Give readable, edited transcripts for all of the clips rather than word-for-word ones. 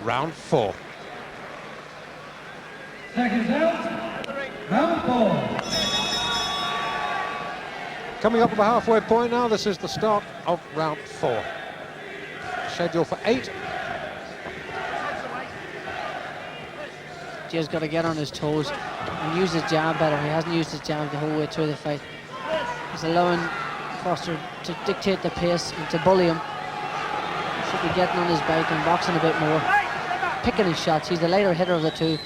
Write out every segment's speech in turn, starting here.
round 4. Seconds out, round 4. Coming up to the halfway point now, this is the start of round 4. Scheduled for 8. Jay's got to get on his toes and use his jab better. He hasn't used his jab the whole way through the fight. He's allowing Foster to dictate the pace and to bully him. He should be getting on his bike and boxing a bit more. Picking his shots. He's the lighter hitter of the two.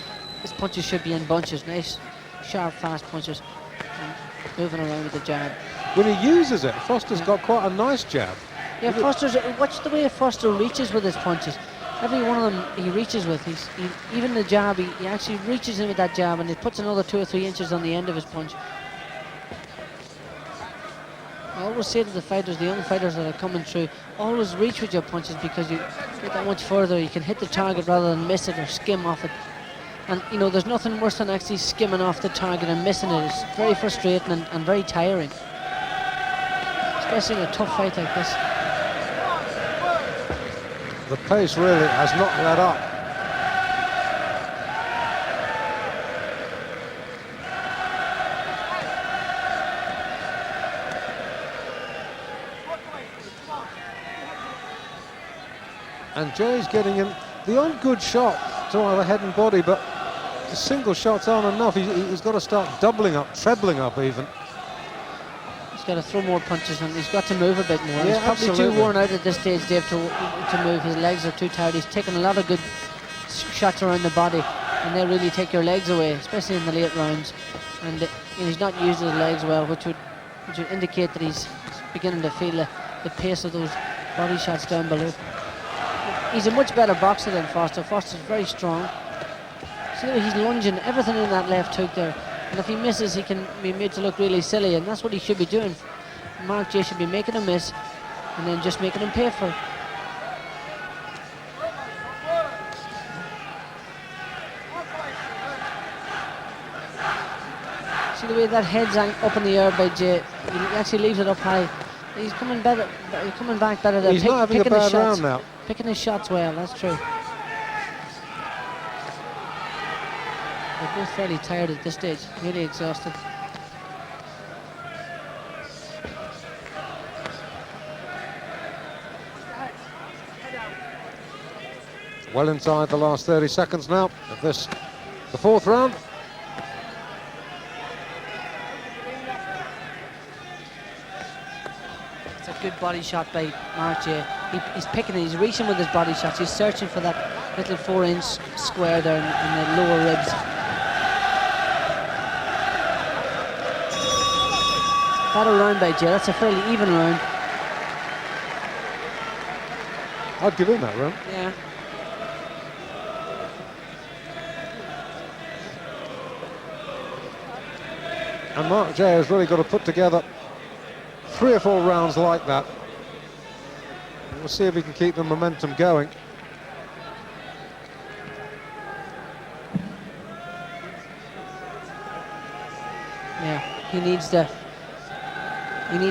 His punches should be in bunches. Nice, sharp, fast punches. And moving around with the jab. When he uses it, Foster's got quite a nice jab. Yeah, Foster's, watch the way Foster reaches with his punches. Every one of them he reaches with. Even the jab, he actually reaches in with that jab and he puts another 2 or 3 inches on the end of his punch. I always say to the fighters, the young fighters that are coming through, always reach with your punches because you get that much further. You can hit the target rather than miss it or skim off it. And you know, there's nothing worse than actually skimming off the target and missing it. It's very frustrating and very tiring, especially in a tough fight like this. The pace really has not let up. And Jay's getting in the odd good shot to either head and body, but the single shots aren't enough. He's got to start doubling up, trebling up even. He's got to throw more punches and he's got to move a bit more. Yeah, he's probably absolutely too worn out at this stage, Dave, to move. His legs are too tired. He's taken a lot of good shots around the body and they really take your legs away, especially in the late rounds. And you know, he's not using his legs well, which would indicate that he's beginning to feel the pace of those body shots down below. He's a much better boxer than Foster. Foster's very strong. See the way he's lunging everything in that left hook there. And if he misses, he can be made to look really silly, and that's what he should be doing. Mark Jay should be making a miss and then just making him pay for it. See the way that head's up in the air by Jay. He actually leaves it up high. He's coming better. He's coming back better. He's not having a bad round now. Picking his shots well. That's true. They're both fairly tired at this stage. Really exhausted. Well inside the last 30 seconds now of this, the 4th round. It's a good body shot by Mark Jay. He's picking it, he's reaching with his body shots. He's searching for that little 4-inch square there in the lower ribs. Better round by Jay. That's a fairly even round. I'd give him that round. Yeah. And Mark Jay has really got to put together 3 or 4 rounds like that. We'll see if he can keep the momentum going. Yeah, he needs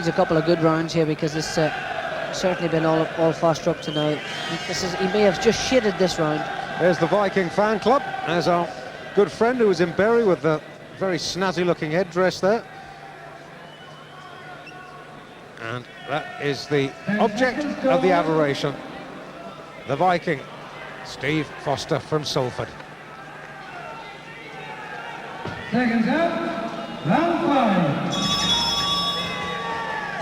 a couple of good rounds here because it's certainly been all Foster up to now. He may have just shitted this round. There's the Viking fan club. There's our good friend who was in Bury with the very snazzy looking headdress there. And that is the object of the adoration. The Viking, Steve Foster from Salford. Seconds out, round 5.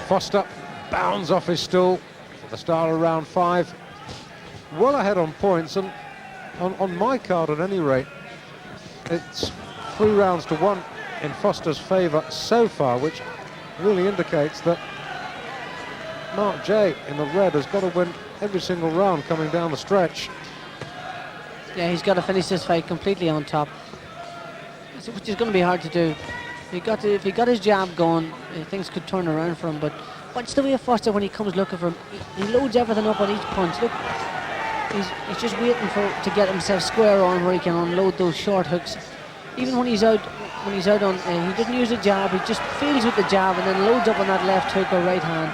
Foster bounds off his stool for the start of round 5. Well ahead on points, and on my card at any rate, it's 3 rounds to 1 in Foster's favour so far, which really indicates that Mark Jay in the red has got to win every single round coming down the stretch. Yeah, he's got to finish this fight completely on top, which is going to be hard to do. If he got his jab going, things could turn around for him. But watch the way of Foster when he comes looking for him. He loads everything up on each punch. Look, he's just waiting to get himself square on where he can unload those short hooks. Even when he's out on, he doesn't use a jab. He just feels with the jab and then loads up on that left hook or right hand.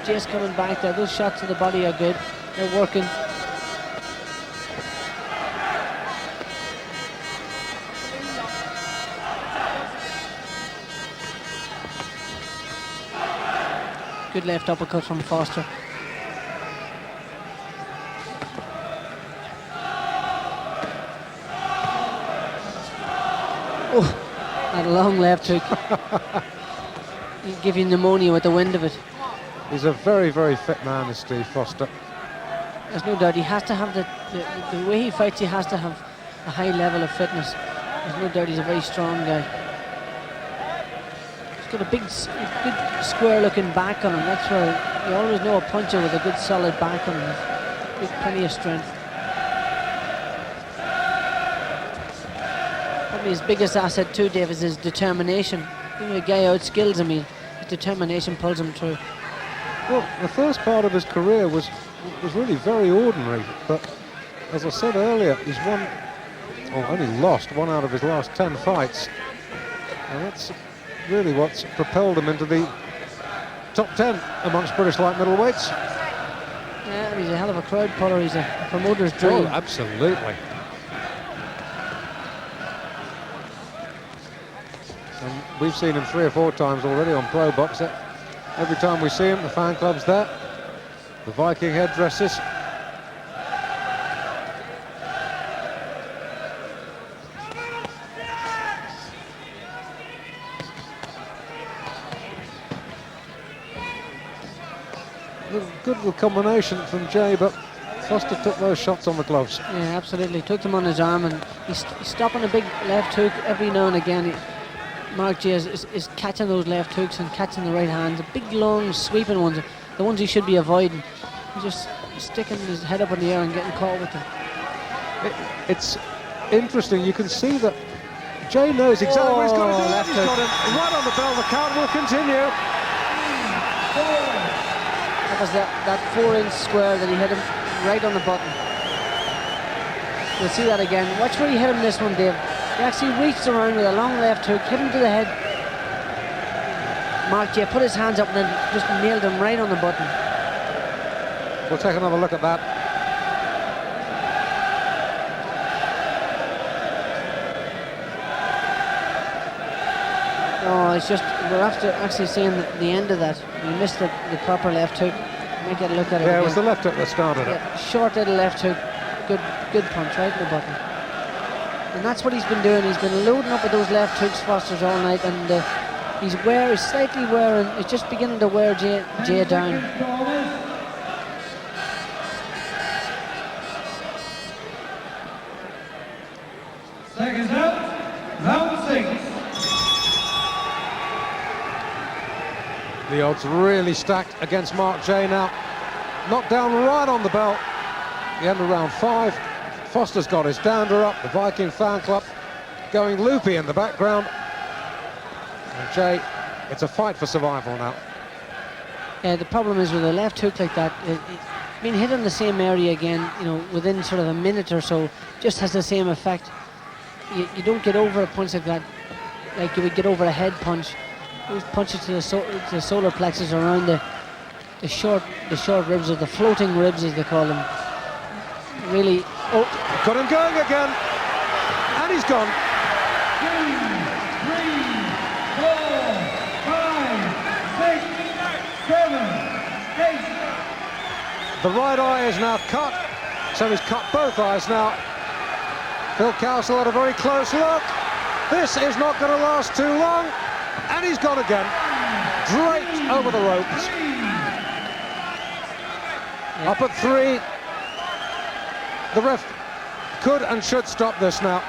Jay's coming back there. Those shots to the body are good. They're working. Good left uppercut from Foster. Oh, that long left hook. He'll give you pneumonia with the wind of it. He's a very, very fit man, is Steve Foster. There's no doubt he has to have the way he fights. He has to have a high level of fitness. There's no doubt he's a very strong guy. He's got a big, good square-looking back on him. That's where you always know a puncher with a good solid back on him. With plenty of strength. Probably his biggest asset too, Dave, is his determination. Even a guy outskills him, his determination pulls him through. Well, the first part of his career was really very ordinary, but as I said earlier, he's only lost one out of his last 10 fights, and that's really what's propelled him into the top 10 amongst British light middleweights. Yeah, he's a hell of a crowd puller. He's a promoter's dream. Oh, absolutely. And we've seen him 3 or 4 times already on Pro Box. Every time we see him, the fan club's there, the Viking headdresses. Good little combination from Jay, but Foster took those shots on the gloves. Yeah, absolutely. Took them on his arm, and he's stopping a big left hook every now and again. Mark Jay is catching those left hooks and catching the right hands. The big, long, sweeping ones, the ones he should be avoiding. He's just sticking his head up in the air and getting caught with them. It's interesting. You can see that Jay knows exactly what he's got to do. Left He's got him right on the bell. The count will continue. That was that 4-inch square that he hit him right on the button. We'll see that again. Watch where he hit him this one, Dave. He actually reached around with a long left hook, hit him to the head. Mark Jay put his hands up and then just nailed him right on the button. We'll take another look at that. Oh, it's just, we're after actually seeing the end of that. We missed the proper left hook. Might get a look at it Yeah, again. it was the left hook that started it. Short little left hook. Good punch right in the button. And that's what he's been doing. He's been loading up with those left hooks, Foster's, all night, and he's slightly wearing. It's just beginning to wear Jay down. Seconds out, round 6. The odds really stacked against Mark Jay now. Knocked down right on the bell. The end of round 5. Foster's got his dander up. The Viking fan club going loopy in the background. And Jay, it's a fight for survival now. Yeah, the problem is with a left hook like that, being hit in the same area again, within sort of a minute or so, just has the same effect. You don't get over a punch like that, like you would get over a head punch. Those punches to the solar plexus around the short ribs, or the floating ribs as they call them. Really, Got him going again, and he's gone. 2, 3, 4, 5, 6, 7, 8. The right eye is now cut, so he's cut both eyes now. Phil Castle had a very close look. This is not going to last too long, and he's gone again. Draped over the ropes. Yeah. Up at 3. The ref could and should stop this now.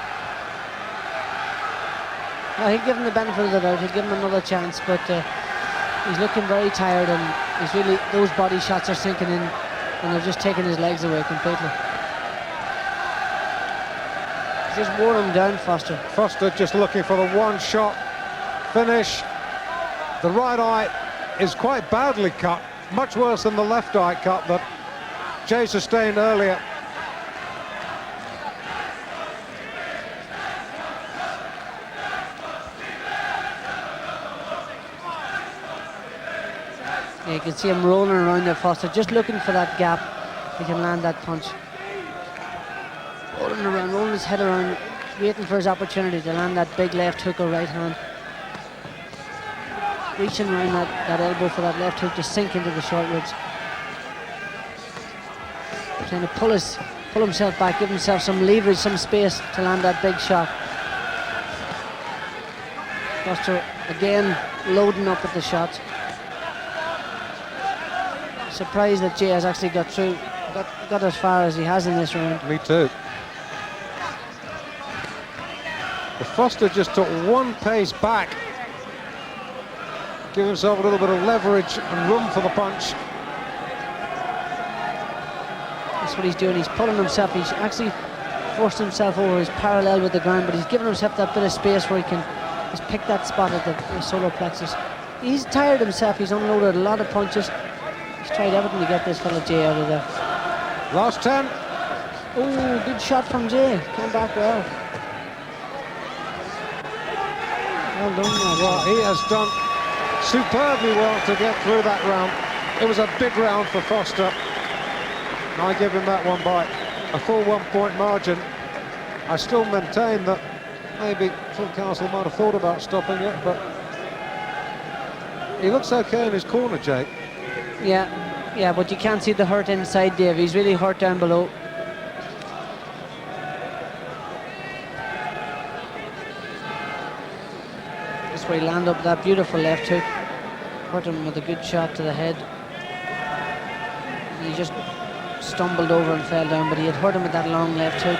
He'd give him the benefit of the doubt. He'd give him another chance, but he's looking very tired, and he's really, those body shots are sinking in, and they're just taking his legs away completely. He's just wore him down, Foster. Foster just looking for the one-shot finish. The right eye is quite badly cut, much worse than the left eye cut that Jay sustained earlier. Yeah, you can see him rolling around there, Foster, just looking for that gap. he can land that punch. Rolling around, rolling his head around, waiting for his opportunity to land that big left hook or right hand. Reaching around that elbow for that left hook to sink into the short ribs. Trying to pull himself back, give himself some leverage, some space to land that big shot. Foster again loading up at the shots. Surprised that Jay has actually got through, got as far as he has in this round. Me too. But Foster just took one pace back, give himself a little bit of leverage and room for the punch. That's what he's doing. He's pulling himself. He's actually forced himself over his parallel with the ground, but he's given himself that bit of space where he can just pick that spot at the solar plexus. He's tired himself. He's unloaded a lot of punches. He's tried everything to get this fellow Jay out of there. Last 10. Oh, good shot from Jay. Came back well. Well done, Mark. Well, he has done superbly well to get through that round. It was a big round for Foster. And I give him that one by a full 1 point margin. I still maintain that maybe Phil Castle might have thought about stopping it, but he looks okay in his corner, Jake. Yeah, but you can't see the hurt inside, Dave. He's really hurt down below. That's where he landed up that beautiful left hook. Hurt him with a good shot to the head. And he just stumbled over and fell down, but he had hurt him with that long left hook.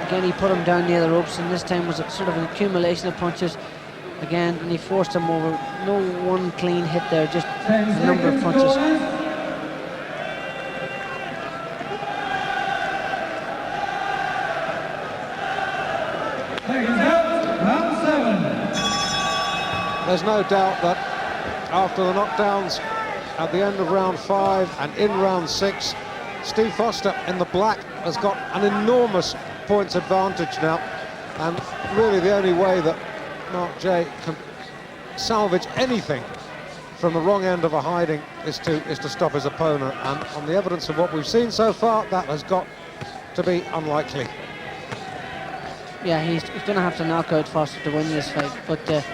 Again, he put him down near the ropes, and this time was a sort of an accumulation of punches. Again, and he forced him over. No one clean hit there, just a number of punches. Seconds out, round 7. There's no doubt that after the knockdowns at the end of round 5 and in round 6, Steve Foster in the black has got an enormous points advantage now, and really the only way that Mark Jay can salvage anything from the wrong end of a hiding is to stop his opponent, and on the evidence of what we've seen so far, that has got to be unlikely. Yeah, he's going to have to knock out Foster to win this fight, but that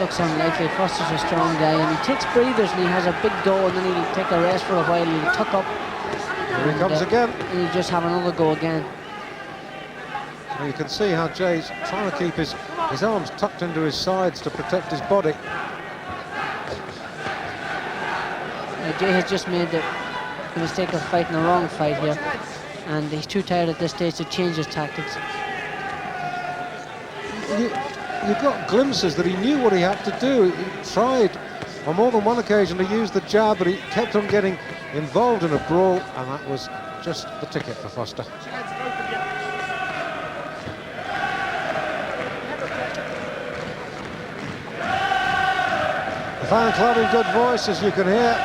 looks unlikely. Foster's a strong guy, and he takes breathers, and he has a big go, and then he'll take a rest for a while, he'll tuck up. Here he comes again. And he'll just have another go again. So you can see how Jay's trying to keep his arms tucked into his sides to protect his body. Jay has just made the mistake of fighting the wrong fight here, and he's too tired at this stage to change his tactics. You got glimpses that he knew what he had to do. He tried on more than one occasion to use the jab, but he kept on getting involved in a brawl, and that was just the ticket for Foster. The fan club in good voice, as you can hear.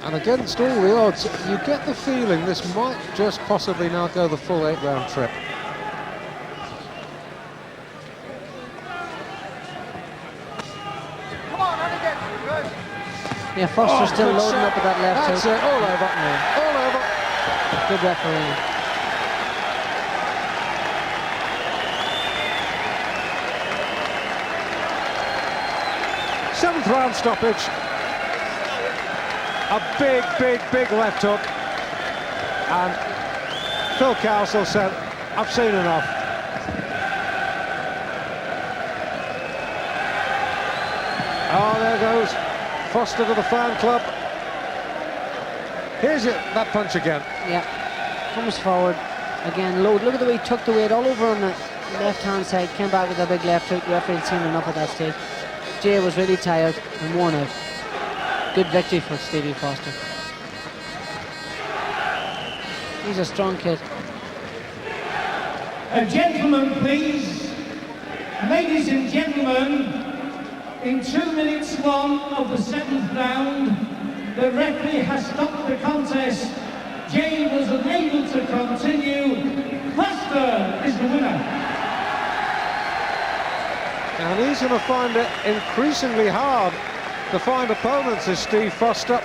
And against all the odds, you get the feeling this might just possibly now go the full 8-round trip. Yeah, Foster's still loading up with that left That's hook. it, all over. All over. Good referee. Seventh round stoppage. A big left hook. And Phil Castle said, I've seen enough. Oh, there goes Foster to the fan club. Here's it, that punch again. Yeah, comes forward. Again, load. Look at the way he took the weight all over on the left-hand side. Came back with a big left hook. The referee had seen enough at that stage. Jay was really tired and worn out. Good victory for Stevie Foster. He's a strong kid. A gentleman, please. Ladies and gentlemen, in 2 minutes 1 of the 7th round, the referee has stopped the contest. Jay was unable to continue. Foster is the winner. And he's going to find it increasingly hard to find opponents, is Steve Foster,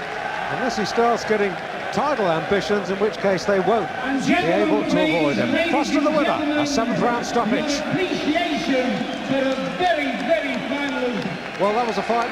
unless he starts getting title ambitions, in which case they won't be able to avoid him. Foster the winner, a 7th round stoppage. Appreciation for a very, very final. Well, that was a fight